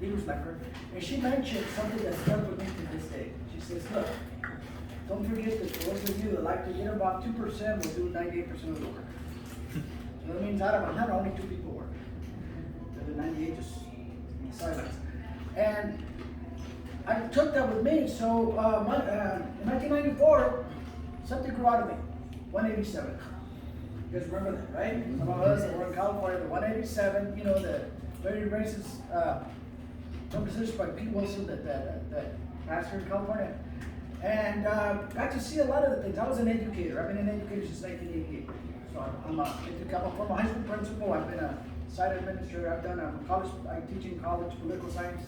leaders like her, and she mentioned something that stuck with me to this day. She says, look, don't forget that those of you that like to get about 2% will do 98% of the work. So that means out of 100, only 2 people work. The other 98 just in the sidelines. And I took that with me. So in 1994, something grew out of me. 187. You guys remember that, right? Some of us that were in California, the 187, you know, the very racist position by Pete Wilson that passed here in California. And got to see a lot of the things. I was an educator. I've been an educator since 1988. So I'm a former high school principal. I've been a site administrator. I've done I teach in college, political science,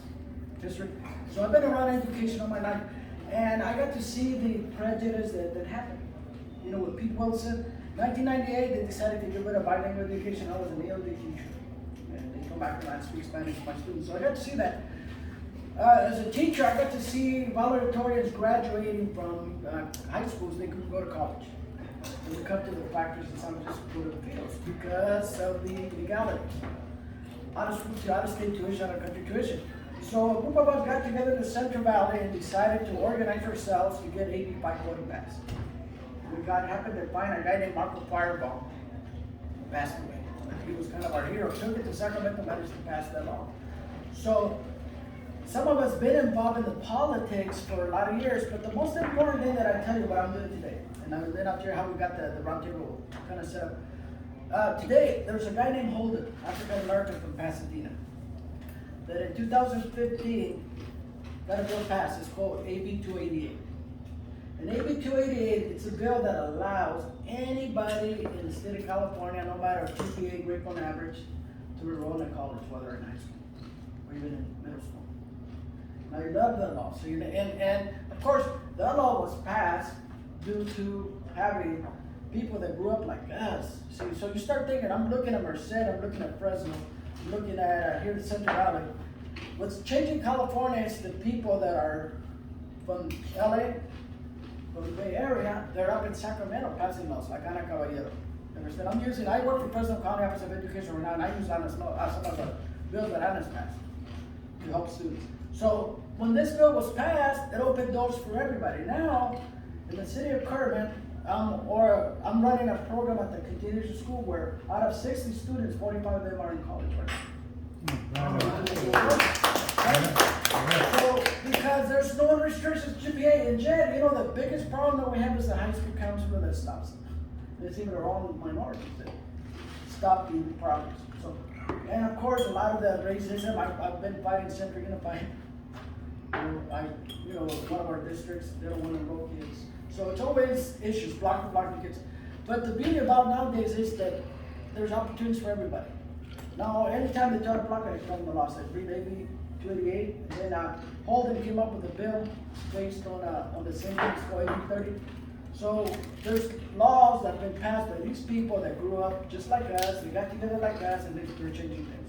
history. So I've been around education all my life. And I got to see the prejudice that happened. You know, with Pete Wilson, 1998, they decided to get rid of bilingual education. I was an ELD teacher. And they come back and I speak Spanish to my students. So I got to see that. As a teacher, I got to see valedictorians graduating from high schools. They couldn't go to college. They would come to the factories and some just go to the fields because of the legality. Out of school to out of state tuition, out of country tuition. So a group of us got together in the Central Valley and decided to organize ourselves to get AB 540 passed. We happened to find a guy named Marco Fireball, who passed away. He was kind of our hero. Took it to Sacramento, managed to pass that law. So some of us been involved in the politics for a lot of years, but the most important thing that I tell you what I'm doing today, and I'll then I'll tell you how we got the roundtable kind of set up. Today, there's a guy named Holden, African American from Pasadena, that in 2015 got a bill passed. It's called AB 288. And AB 288, it's a bill that allows anybody in the state of California, no matter GPA, grade point average, to enroll in college, whether in high school or even in middle school. Now you love that law. So and of course, that law was passed due to having people that grew up like us. See, so you start thinking, I'm looking at Merced, I'm looking at Fresno, I'm looking at here in Central Valley. What's changing California is the people that are from LA, from the Bay Area, they're up in Sacramento passing laws like Ana Caballero. Understand? I work for Fresno County Office of Education right now, and I use some of the bills that Ana's passed to help students. So when this bill was passed, it opened doors for everybody. Now, in the city of Kerwin, I'm running a program at the continuation school where out of 60 students, 45 of them are in college right now. So, because there's no restrictions to GPA, and Jed, you know, the biggest problem that we have is the high school counselor that stops them. It's even our own minorities that stop the progress. So, and of course, a lot of the racism, I've been fighting Central Unified. One of our districts, they don't want to enroll kids. So it's always issues, blocking kids. But the beauty about nowadays is that there's opportunities for everybody. Now, anytime they try to block it, it's from the law. Like read AB 288, and then Holden came up with a bill based on the same thing, it's called AB 30. So there's laws that have been passed by these people that grew up just like us, they got together like us, and they're changing things.